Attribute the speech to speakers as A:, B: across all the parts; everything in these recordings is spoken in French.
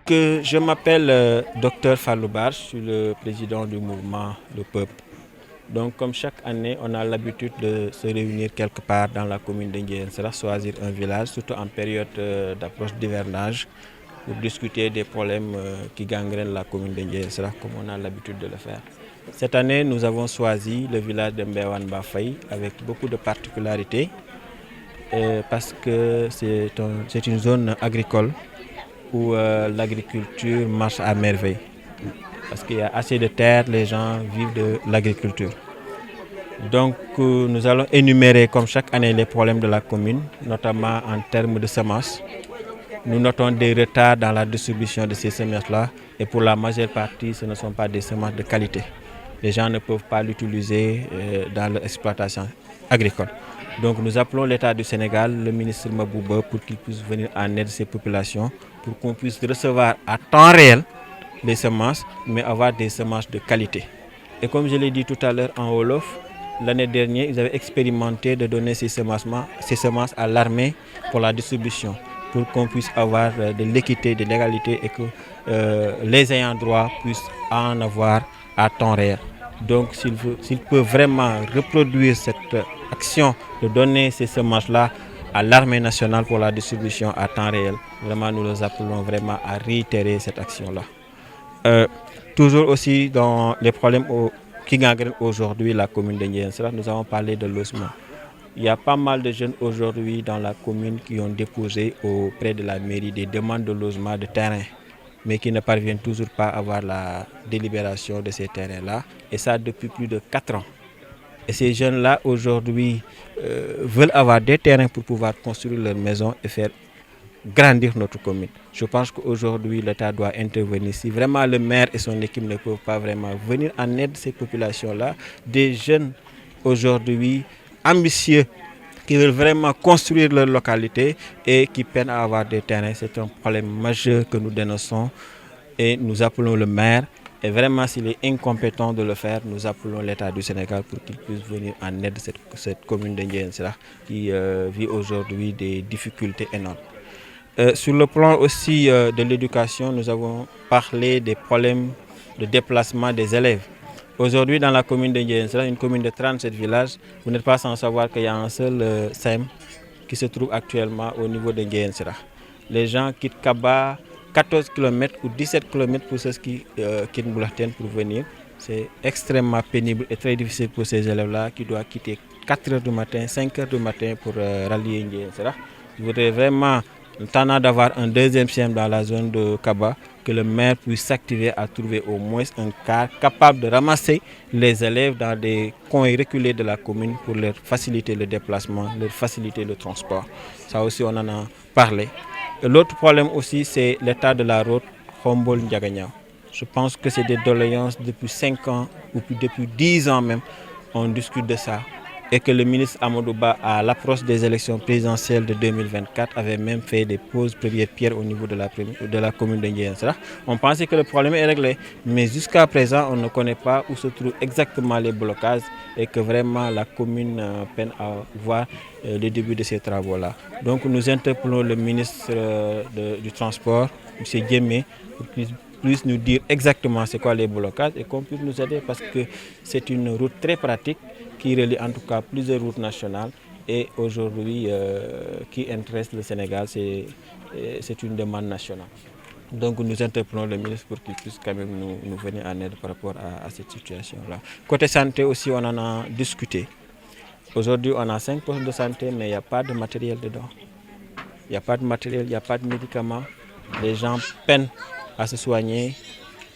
A: Je m'appelle Dr Falloubar, je suis le président du mouvement Le Peuple. Donc comme chaque année, on a l'habitude de se réunir quelque part dans la commune de Ndiéyène-Sirakh, choisir un village, surtout en période d'approche d'hivernage, pour discuter des problèmes qui gangrènent la commune de Ndiéyène-Sirakh, comme on a l'habitude de le faire. Cette année, nous avons choisi le village de Mbewan Bafay avec beaucoup de particularités, parce que c'est une zone agricole où l'agriculture marche à merveille. Parce qu'il y a assez de terre, les gens vivent de l'agriculture. Donc nous allons énumérer comme chaque année les problèmes de la commune, notamment en termes de semences. Nous notons des retards dans la distribution de ces semences-là et pour la majeure partie, ce ne sont pas des semences de qualité. Les gens ne peuvent pas l'utiliser dans l'exploitation agricole. Donc nous appelons l'État du Sénégal, le ministre Mabouba, pour qu'il puisse venir en aide de ces populations, pour qu'on puisse recevoir à temps réel les semences, mais avoir des semences de qualité. Et comme je l'ai dit tout à l'heure en Wolof, l'année dernière, ils avaient expérimenté de donner ces semences à l'armée pour la distribution, pour qu'on puisse avoir de l'équité, de l'égalité et que les ayants droit puissent en avoir à temps réel. Donc s'il peut vraiment reproduire cette action de donner ces semences-là à l'armée nationale pour la distribution à temps réel, vraiment nous les appelons vraiment à réitérer cette action-là. Toujours aussi dans les problèmes qui gangrènent aujourd'hui la commune de Ndiéyène-Sirakh, nous avons parlé de logement. Il y a pas mal de jeunes aujourd'hui dans la commune qui ont déposé auprès de la mairie des demandes de logement de terrain, mais qui ne parviennent toujours pas à avoir la délibération de ces terrains-là, et ça depuis plus de 4 ans. Et ces jeunes-là aujourd'hui veulent avoir des terrains pour pouvoir construire leur maison et faire grandir notre commune. Je pense qu'aujourd'hui l'État doit intervenir. Si vraiment le maire et son équipe ne peuvent pas vraiment venir en aide de ces populations-là, des jeunes aujourd'hui ambitieux qui veulent vraiment construire leur localité et qui peinent à avoir des terrains, c'est un problème majeur que nous dénonçons et nous appelons le maire. Et vraiment, s'il est incompétent de le faire, nous appelons l'État du Sénégal pour qu'il puisse venir en aide de cette commune de Ndiéyène-Sirakh qui vit aujourd'hui des difficultés énormes. Sur le plan aussi de l'éducation, nous avons parlé des problèmes de déplacement des élèves. Aujourd'hui, dans la commune de Ndiéyène-Sirakh, une commune de 37 villages, vous n'êtes pas sans savoir qu'il y a un seul SEM qui se trouve actuellement au niveau de Ndiéyène-Sirakh. Les gens quittent Kaba 14 km ou 17 km pour ceux qui quittent Boulaktène pour venir. C'est extrêmement pénible et très difficile pour ces élèves-là qui doivent quitter 4 h du matin, 5 h du matin pour rallier Ndiéyène-Sirakh. Je voudrais vraiment, en tenant d'avoir un deuxième SEM dans la zone de Kaba, que le maire puisse s'activer à trouver au moins un car capable de ramasser les élèves dans des coins reculés de la commune pour leur faciliter le déplacement, leur faciliter le transport. Ça aussi, on en a parlé. L'autre problème aussi, c'est l'état de la route Khombole-Ndiaganiao. Je pense que c'est des doléances depuis 5 ans ou depuis 10 ans même, on discute de ça. Et que le ministre Amadou Ba, à l'approche des élections présidentielles de 2024, avait même fait des poses premières pierres au niveau de la commune de Ndiéyène-Sirakh. On pensait que le problème est réglé, mais jusqu'à présent, on ne connaît pas où se trouvent exactement les blocages et que vraiment la commune peine à voir le début de ces travaux-là. Donc nous interpellons le ministre du Transport, M. Diémé, pour qu'il puisse nous dire exactement c'est quoi les blocages et qu'on puisse nous aider parce que c'est une route très pratique qui relie en tout cas plusieurs routes nationales et aujourd'hui qui intéresse le Sénégal, c'est une demande nationale. Donc nous interpellons le ministre pour qu'il puisse quand même nous venir en aide par rapport à cette situation-là. Côté santé aussi, on en a discuté. Aujourd'hui, on a 5 postes de santé, mais il n'y a pas de matériel dedans. Il n'y a pas de matériel, il n'y a pas de médicaments. Les gens peinent à se soigner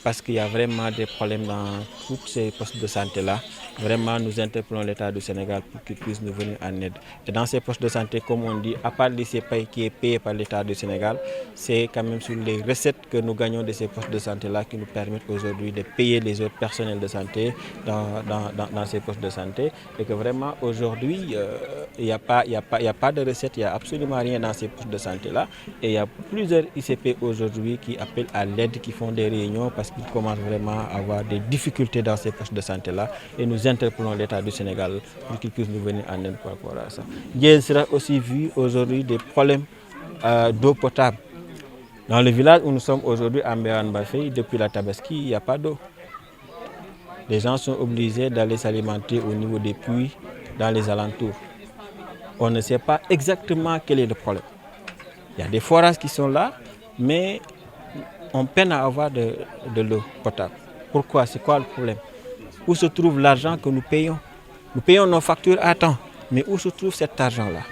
A: parce qu'il y a vraiment des problèmes dans tous ces postes de santé-là. Vraiment, nous interpellons l'État du Sénégal pour qu'il puisse nous venir en aide. Et dans ces postes de santé, comme on dit, à part l'ICP qui est payé par l'État du Sénégal, c'est quand même sur les recettes que nous gagnons de ces postes de santé-là qui nous permettent aujourd'hui de payer les autres personnels de santé dans ces postes de santé. Et que vraiment, aujourd'hui, il n'y a pas de recettes, il n'y a absolument rien dans ces postes de santé-là. Et il y a plusieurs ICP aujourd'hui qui appellent à l'aide, qui font des réunions parce qu'ils commencent vraiment à avoir des difficultés dans ces postes de santé-là. Et nous interpellons l'État du Sénégal pour qu'il puisse nous venir en aide par rapport à ça. Ndiéyène-Sirakh aussi vu aujourd'hui des problèmes d'eau potable. Dans le village où nous sommes aujourd'hui, à Mbéran-Bafé, depuis la Tabaski, il n'y a pas d'eau. Les gens sont obligés d'aller s'alimenter au niveau des puits dans les alentours. On ne sait pas exactement quel est le problème. Il y a des forages qui sont là, mais on peine à avoir de l'eau potable. Pourquoi? C'est quoi le problème? Où se trouve l'argent que nous payons? Nous payons nos factures à temps, mais où se trouve cet argent-là?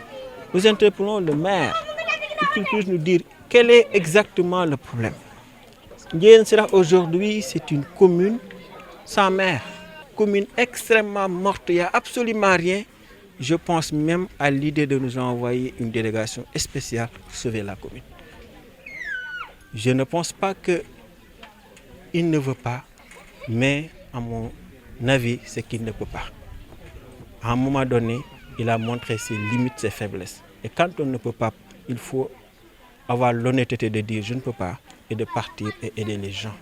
A: Nous interpellons le maire pour qu'il puisse nous dire quel est exactement le problème. Ndiéyène Sirakh aujourd'hui, c'est une commune sans maire, commune extrêmement morte, il n'y a absolument rien. Je pense même à l'idée de nous envoyer une délégation spéciale pour sauver la commune. Je ne pense pas qu'il ne veut pas, mais à mon avis, c'est qu'il ne peut pas. À un moment donné, il a montré ses limites, ses faiblesses. Et quand on ne peut pas, il faut avoir l'honnêteté de dire je ne peux pas et de partir et aider les gens.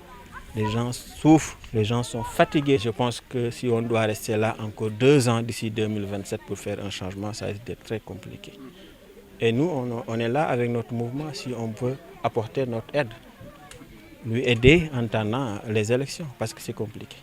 A: Les gens souffrent, les gens sont fatigués. Je pense que si on doit rester là encore 2 ans d'ici 2027 pour faire un changement, ça risque d'être très compliqué. Et nous, on est là avec notre mouvement si on veut apporter notre aide, lui aider en attendant les élections parce que c'est compliqué.